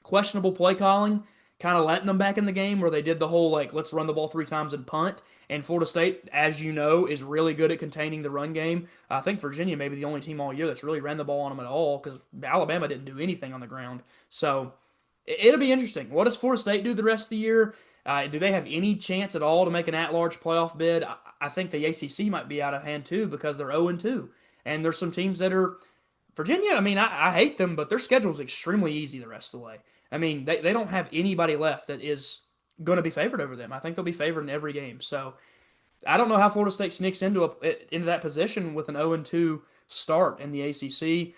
questionable play calling, kind of letting them back in the game where they did the whole, like, let's run the ball 3 times and punt. And Florida State, as you know, is really good at containing the run game. I think Virginia may be the only team all year that's really ran the ball on them at all because Alabama didn't do anything on the ground. So it'll be interesting. What does Florida State do the rest of the year? Do they have any chance at all to make an at-large playoff bid? I think the ACC might be out of hand too because they're 0-2. And there's some teams that are Virginia. I mean, I hate them, but their schedule is extremely easy the rest of the way. I mean, they don't have anybody left that is going to be favored over them. I think they'll be favored in every game. So I don't know how Florida State sneaks into that position with an 0-2 start in the ACC.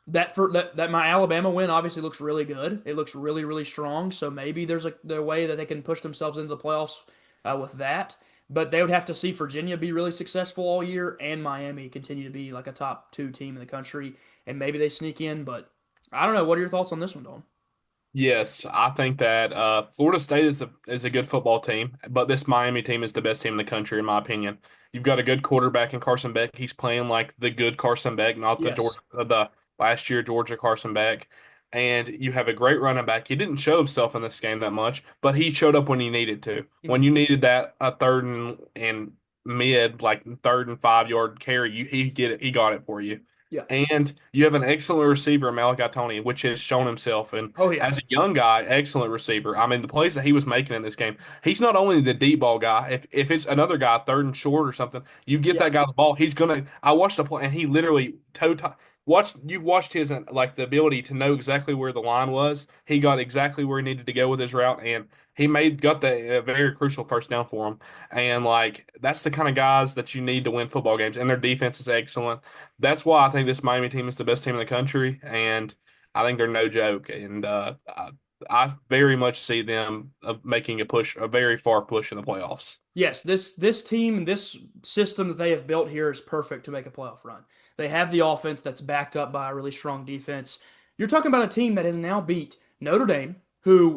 That my Alabama win obviously looks really good. It looks really really strong. So maybe there's a way that they can push themselves into the playoffs with that. But they would have to see Virginia be really successful all year and Miami continue to be like a top two team in the country, and maybe they sneak in. But I don't know. What are your thoughts on this one, Don? Yes, I think that Florida State is a good football team, but this Miami team is the best team in the country, in my opinion. You've got a good quarterback in Carson Beck. He's playing like the good Carson Beck, not the Yes. Georgia, the last year Georgia Carson Beck. And you have a great running back. He didn't show himself in this game that much, but he showed up when you needed to. When Mhm. you needed that a third and mid, like 3rd and 5 yard carry, he get it. He got it for you. Yeah. And you have an excellent receiver, Malachi Tony, which has shown himself. And Oh yeah. as a young guy, excellent receiver. I mean, the plays that he was making in this game, he's not only the deep ball guy. If it's another guy, third and short or something, you get Yeah. that guy the ball, he's gonna. I watched the play, and he literally watched his like the ability to know exactly where the line was. He got exactly where he needed to go with his route, and he got the very crucial first down for him. And like that's the kind of guys that you need to win football games. And their defense is excellent. That's why I think this Miami team is the best team in the country, and I think they're no joke. And I very much see them making a very far push in the playoffs. Yes, this team, this system that they have built here is perfect to make a playoff run. They have the offense that's backed up by a really strong defense. You're talking about a team that has now beat Notre Dame, who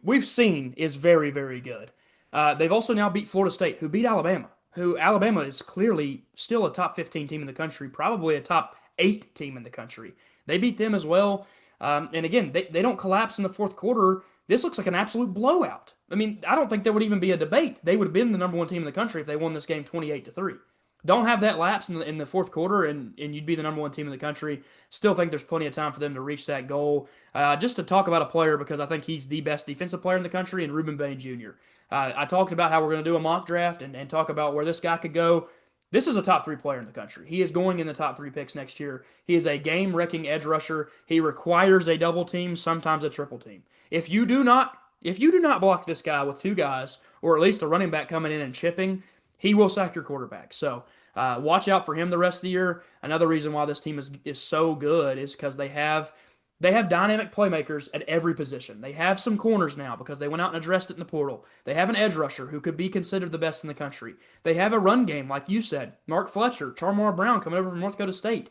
we've seen is very very good. They've also now beat Florida State, who beat Alabama, who Alabama is clearly still a top 15 team in the country, probably a top 8 team in the country. They beat them as well. And again, they don't collapse in the fourth quarter. This looks like an absolute blowout. I mean, I don't think there would even be a debate. They would have been the number one team in the country if they won this game 28-3. Don't have that lapse in the fourth quarter, and you'd be the number one team in the country. Still think there's plenty of time for them to reach that goal. Just to talk about a player, because I think he's the best defensive player in the country, and Ruben Bain Jr. I talked about how we're going to do a mock draft and talk about where this guy could go. This is a top three player in the country. He is going in the top three picks next year. He is a game wrecking edge rusher. He requires a double team, sometimes a triple team. If you do not block this guy with two guys, or at least a running back coming in and chipping, he will sack your quarterback. So watch out for him the rest of the year. Another reason why this team is so good is because they have dynamic playmakers at every position. They have some corners now because they went out and addressed it in the portal. They have an edge rusher who could be considered the best in the country. They have a run game, like you said. Mark Fletcher, Charmar Brown coming over from North Dakota State.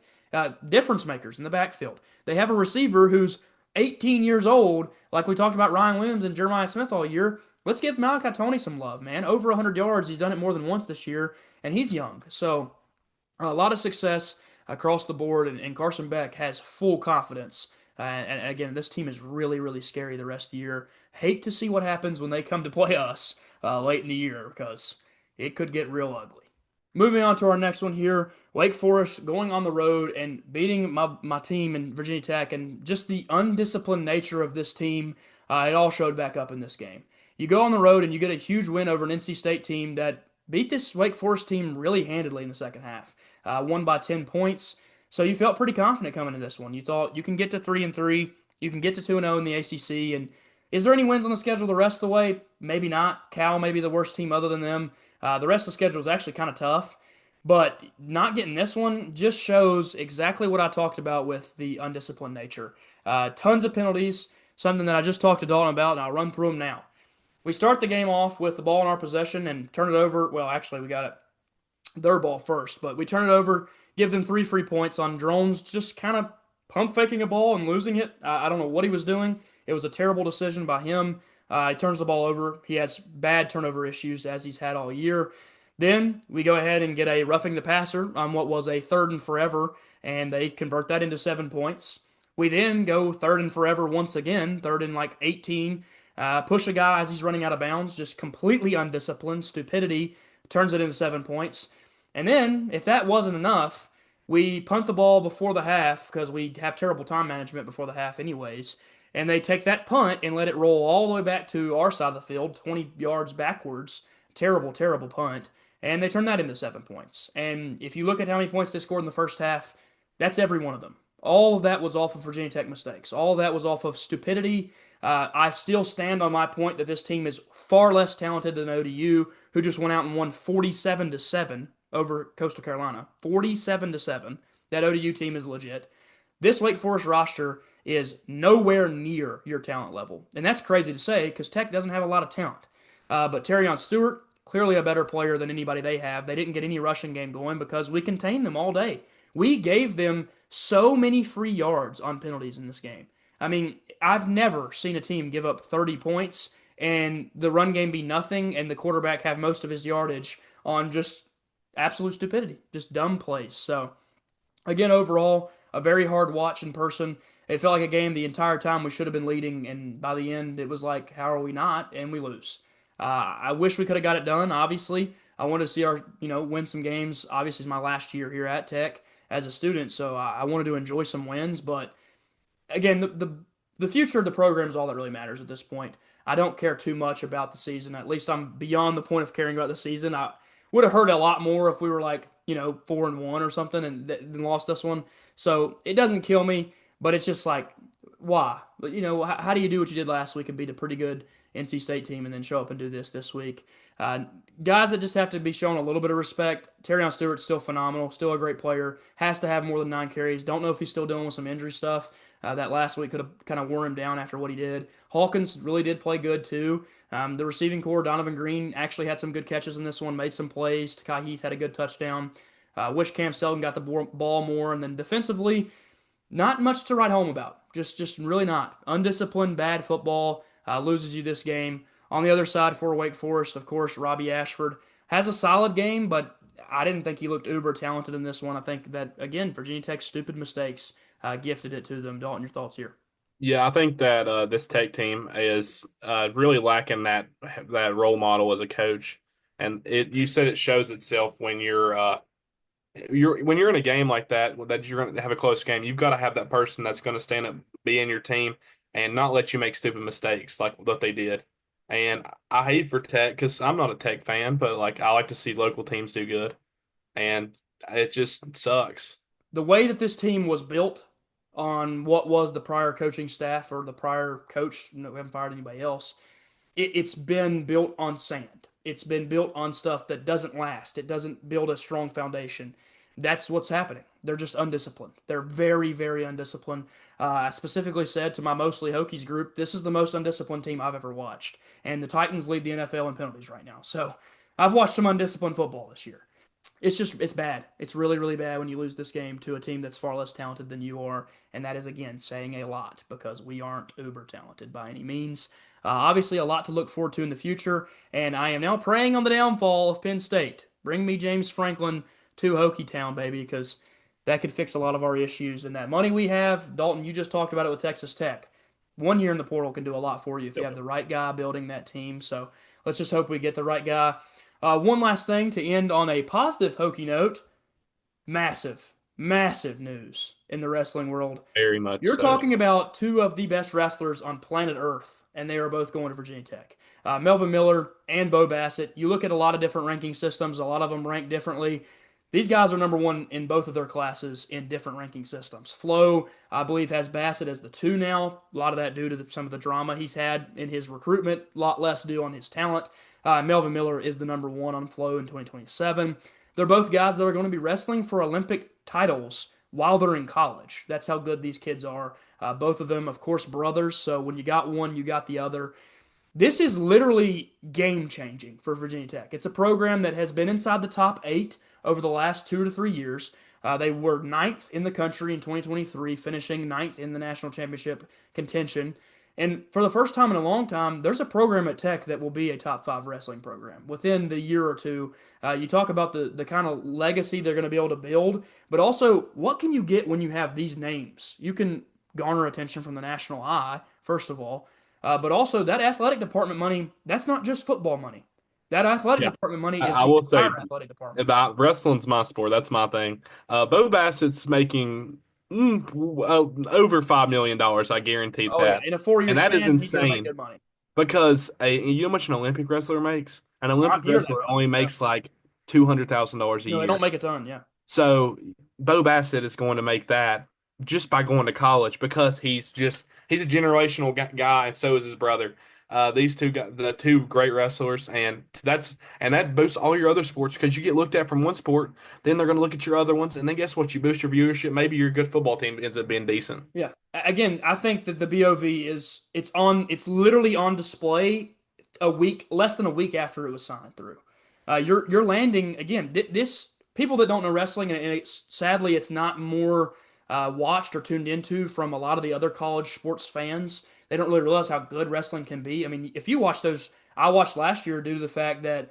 Difference makers in the backfield. They have a receiver who's 18 years old, like we talked about Ryan Williams and Jeremiah Smith all year. Let's give Malachi Tony some love, man. Over 100 yards. He's done it more than once this year, and he's young. So a lot of success across the board, and Carson Beck has full confidence. And again, this team is really, really scary the rest of the year. Hate to see what happens when they come to play us late in the year because it could get real ugly. Moving on to our next one here, Wake Forest going on the road and beating my team in Virginia Tech, and just the undisciplined nature of this team, it all showed back up in this game. You go on the road and you get a huge win over an NC State team that beat this Wake Forest team really handedly in the second half, won by 10 points. So you felt pretty confident coming into this one. You thought you can get to 3-3, you can get to 2-0 in the ACC, and is there any wins on the schedule the rest of the way? Maybe not. Cal may be the worst team other than them. The rest of the schedule is actually kind of tough, but not getting this one just shows exactly what I talked about with the undisciplined nature. Tons of penalties, something that I just talked to Dalton about, and I'll run through them now. We start the game off with the ball in our possession and turn it over. Well, actually, we got it their ball first, but we turn it over, give them 3 free points on Drones just kind of pump faking a ball and losing it. I don't know what he was doing. It was a terrible decision by him. He turns the ball over. He has bad turnover issues as he's had all year. Then we go ahead and get a roughing the passer on what was a third and forever, and they convert that into 7 points. We then go third and forever once again, third and like 18. Push a guy as he's running out of bounds, just completely undisciplined, stupidity, turns it into 7 points. And then, if that wasn't enough, we punt the ball before the half because we have terrible time management before the half, anyways. And they take that punt and let it roll all the way back to our side of the field, 20 yards backwards. Terrible, terrible punt. And they turn that into 7 points. And if you look at how many points they scored in the first half, that's every one of them. All of that was off of Virginia Tech mistakes. All of that was off of stupidity. I still stand on my point that this team is far less talented than ODU, who just went out and won 47-7 over Coastal Carolina. 47-7. That ODU team is legit. This Wake Forest roster is nowhere near your talent level. And that's crazy to say because Tech doesn't have a lot of talent. But Terrion Stewart, clearly a better player than anybody they have. They didn't get any rushing game going because we contained them all day. We gave them so many free yards on penalties in this game. I mean, I've never seen a team give up 30 points and the run game be nothing and the quarterback have most of his yardage on just absolute stupidity, just dumb plays. So, again, overall, a very hard watch in person. It felt like a game the entire time we should have been leading, and by the end, it was like, how are we not? And we lose. I wish we could have got it done, obviously. I wanted to see our, win some games. Obviously, it's my last year here at Tech as a student, so I wanted to enjoy some wins. But, again, the future of the program is all that really matters at this point. I don't care too much about the season. At least I'm beyond the point of caring about the season. I would have hurt a lot more if we were like, 4-1 or something and then lost this one. So it doesn't kill me, but it's just like, why? But how do you do what you did last week and beat a pretty good NC State team and then show up and do this week? Guys that just have to be shown a little bit of respect. Terrion Stewart's still phenomenal, still a great player. Has to have more than 9 carries. Don't know if he's still dealing with some injury stuff. That last week could have kind of wore him down after what he did. Hawkins really did play good too. The receiving core, Donovan Green actually had some good catches in this one, made some plays. Takai Heath had a good touchdown. Wish Cam Selden got the ball more. And then defensively, not much to write home about. Just really not. Undisciplined, bad football loses you this game. On the other side for Wake Forest, of course, Robbie Ashford has a solid game, but I didn't think he looked uber talented in this one. I think that, again, Virginia Tech's stupid mistakes gifted it to them. Dalton, your thoughts here? Yeah, I think that this Tech team is really lacking that role model as a coach, and you said it shows itself when you're when you're in a game like that you're going to have a close game. You've got to have that person that's going to stand up, be in your team, and not let you make stupid mistakes like what they did. And I hate for Tech because I'm not a Tech fan, but like I like to see local teams do good, and it just sucks. The way that this team was built on what was the prior coaching staff or the prior coach, we haven't fired anybody else, it's been built on sand. It's been built on stuff that doesn't last. It doesn't build a strong foundation. That's what's happening. They're just undisciplined. They're very, very undisciplined. I specifically said to my Mostly Hokies group, this is the most undisciplined team I've ever watched. And the Titans lead the NFL in penalties right now. So I've watched some undisciplined football this year. It's bad. It's really, really bad when you lose this game to a team that's far less talented than you are. And that is, again, saying a lot because we aren't uber talented by any means. Obviously, a lot to look forward to in the future. And I am now praying on the downfall of Penn State. Bring me James Franklin to Hokie Town, baby, because that could fix a lot of our issues. And that money we have, Dalton, you just talked about it with Texas Tech. 1 year in the portal can do a lot for you if you have the right guy building that team. So let's just hope we get the right guy. One last thing to end on a positive Hokie note. Massive, massive news in the wrestling world. Very much You're so. talking about two of the best wrestlers on planet Earth, and they are both going to Virginia Tech. Melvin Miller and Bo Bassett. You look at a lot of different ranking systems, a lot of them rank differently. These guys are number one in both of their classes in different ranking systems. Flo, I believe, has Bassett as the two now. A lot of that due to some of the drama he's had in his recruitment, a lot less due on his talent. Melvin Miller is the number one on Flo in 2027. They're both guys that are going to be wrestling for Olympic titles while they're in college. That's how good these kids are. Both of them, of course, brothers. So when you got one, you got the other. This is literally game changing for Virginia Tech. It's a program that has been inside the top eight over the last 2 to 3 years. They were ninth in the country in 2023, finishing ninth in the national championship contention. And for the first time in a long time, there's a program at Tech that will be a top five wrestling program within the year or two. You talk about the kind of legacy they're going to be able to build, but also what can you get when you have these names? You can garner attention from the national eye, first of all, but also that athletic department money, that's not just football money. That athletic Yeah, department money is I the will say entire athletic department. that wrestling's my sport. That's my thing. Bo Bassett's making over $5 million. I guarantee Oh, yeah. that, In a 4 year and that is span, he's going to make insane good money. because you know how much an Olympic wrestler makes? An Not Olympic near that wrestler much. only Yeah. makes like $200,000 a No, they don't year. make a ton. Yeah. So Bo Bassett is going to make that just by going to college because he's a generational guy, and so is his brother. These two got the two great wrestlers, and that boosts all your other sports because you get looked at from one sport, then they're going to look at your other ones, and then guess what? You boost your viewership. Maybe your good football team ends up being decent. Yeah. Again, I think that the BOV it's literally on display a week, less than a week after it was signed through. You're landing again. This people that don't know wrestling, and sadly, it's not more watched or tuned into from a lot of the other college sports fans. They don't really realize how good wrestling can be. I mean, if you watch those, I watched last year due to the fact that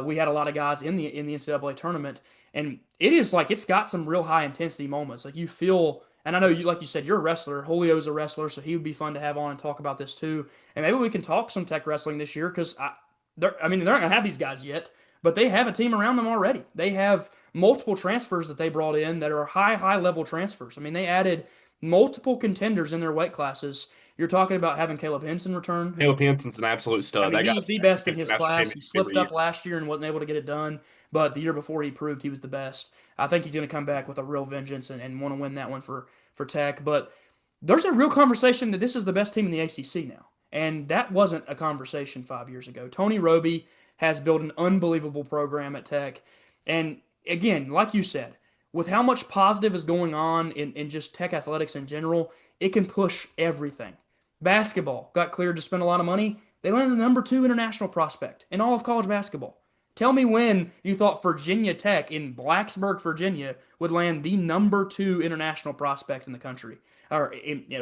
we had a lot of guys in the NCAA tournament, and it is like it's got some real high intensity moments. Like you feel, and I know you, like you said, you're a wrestler. Julio's a wrestler, so he would be fun to have on and talk about this too. And maybe we can talk some Tech wrestling this year because I mean, they're not gonna have these guys yet, but they have a team around them already. They have multiple transfers that they brought in that are high level transfers. I mean, they added multiple contenders in their weight classes. You're talking about having Caleb Henson return, who Caleb Henson's an absolute I stud. mean, That he guy's was the best in been his national class. He championship every slipped year. up last year and wasn't able to get it done, but the year before he proved he was the best. I think he's going to come back with a real vengeance and want to win that one for Tech. But there's a real conversation that this is the best team in the ACC now, and that wasn't a conversation 5 years ago. Tony Roby has built an unbelievable program at Tech, and again, like you said, with how much positive is going on in just Tech athletics in general, it can push everything. Basketball got cleared to spend a lot of money. They landed the number two international prospect in all of college basketball. Tell me when you thought Virginia Tech in Blacksburg, Virginia, would land the number two international prospect in the country, or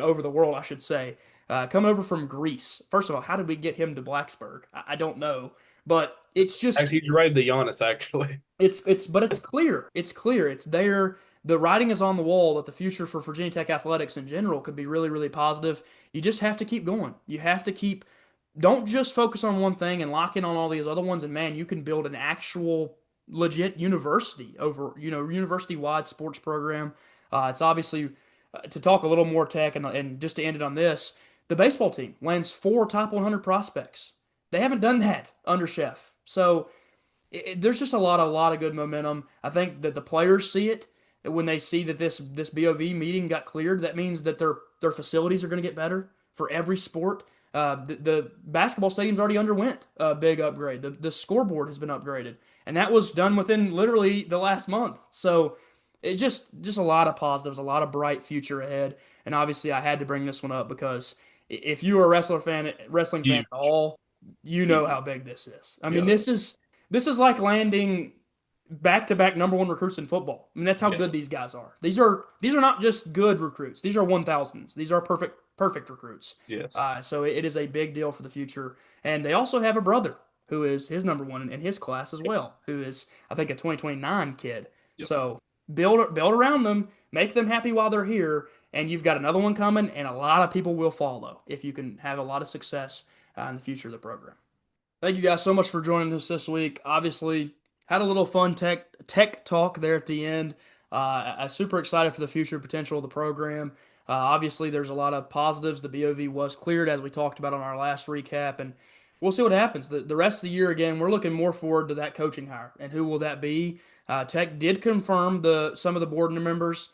over the world, I should say. Coming over from Greece. First of all, how did we get him to Blacksburg? I don't know, but it's just Actually, he's rated the Giannis, actually. but it's clear. It's clear. It's there. the writing is on the wall that the future for Virginia Tech athletics in general could be really, really positive. You just have to keep going. You have to keep, don't just focus on one thing and lock in on all these other ones. And man, you can build an actual legit university over, university-wide sports program. It's obviously to talk a little more tech and just to end it on this, the baseball team lands 4 top 100 prospects. They haven't done that under Chef. So there's just a lot of good momentum. I think that the players see it when they see that this BOV meeting got cleared. That means that their facilities are going to get better for every sport. The basketball stadium's already underwent a big upgrade. The scoreboard has been upgraded, and that was done within literally the last month. So it just a lot of positives, a lot of bright future ahead. And obviously, I had to bring this one up because if you are a wrestling fan Huge, at all, you know huge. how big this is. I mean, Yeah, this is like landing back-to-back #1 recruits in football. I mean, that's how yeah, good these guys are. These are not just good recruits. These are 1000s. These are perfect recruits. yes, So it is a big deal for the future. And they also have a brother who is his #1 in his class as well, who is I think a 2029 kid. yep. So build around them, make them happy while they're here, and you've got another one coming, and a lot of people will follow if you can have a lot of success in the future of the program. Thank you guys so much for joining us this week. Obviously, had a little fun tech talk there at the end. I'm super excited for the future potential of the program. Obviously, there's a lot of positives. The BOV was cleared as we talked about on our last recap, and we'll see what happens. The rest of the year, again, we're looking more forward to that coaching hire, and who will that be? Tech did confirm some of the board members.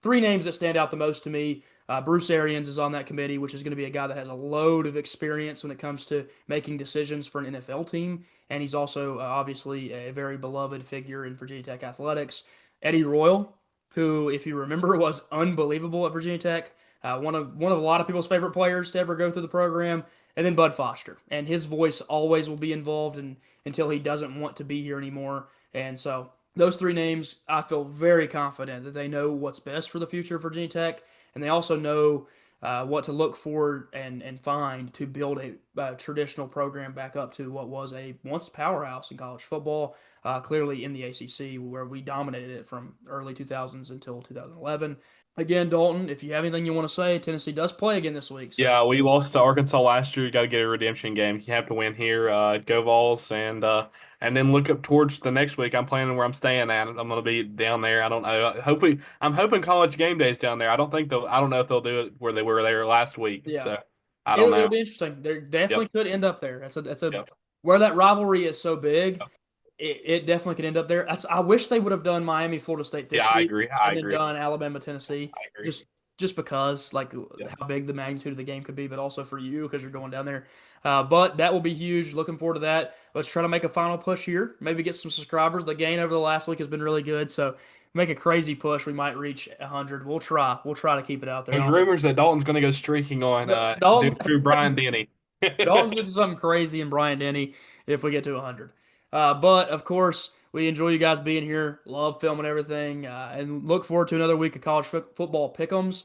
3 names that stand out the most to me. Bruce Arians is on that committee, which is going to be a guy that has a load of experience when it comes to making decisions for an NFL team. And he's also obviously a very beloved figure in Virginia Tech athletics. Eddie Royal, who, if you remember, was unbelievable at Virginia Tech, one of a lot of people's favorite players to ever go through the program. And then Bud Foster, and his voice always will be involved until he doesn't want to be here anymore. And so those 3 names, I feel very confident that they know what's best for the future of Virginia Tech, and they also know what to look for and find to build a traditional program back up to what was a once powerhouse in college football, clearly in the ACC, where we dominated it from early 2000s until 2011. Again, Dalton, if you have anything you want to say, Tennessee does play again this week, so Yeah, we lost to Arkansas last year. You got to get a redemption game. You have to win here. Go Vols, and then look up towards the next week. I'm planning where I'm staying at. I'm going to be down there. I don't know. Hopefully, I'm hoping College Game Day's down there. I don't know if they'll do it where they were there last week. yeah, So I don't it'll know. be interesting. They definitely Yep. could end up there. That's a Yep. where that rivalry is so big. Yep. It definitely could end up there. I wish they would have done Miami, Florida State Yeah, this I week, agree. I and then agree. done Alabama, Tennessee, I agree. just just because like Yep. how big the magnitude of the game could be, but also for you because you're going down there. But that will be huge. Looking forward to that. Let's try to make a final push here. Maybe get some subscribers. The gain over the last week has been really good, so make a crazy push. We might reach 100. We'll try. We'll try to keep it out there. There's rumors that Dalton's going to go streaking on Dalton, due to Brian Denny. Dalton's gonna do something crazy in Bryant Denny if we get to 100. But of course, we enjoy you guys being here. Love filming everything, and look forward to another week of college football pick'ems.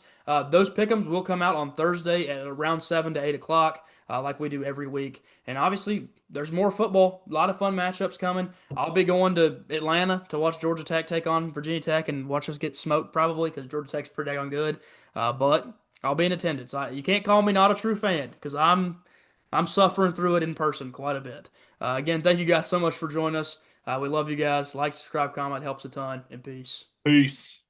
Those pick'ems will come out on Thursday at around 7 to 8 o'clock, like we do every week. And obviously, there's more football. A lot of fun matchups coming. I'll be going to Atlanta to watch Georgia Tech take on Virginia Tech and watch us get smoked probably because Georgia Tech's pretty dang good. But I'll be in attendance. You can't call me not a true fan because I'm suffering through it in person quite a bit. Again, thank you guys so much for joining us. We love you guys. Like, subscribe, comment, helps a ton, and peace. Peace.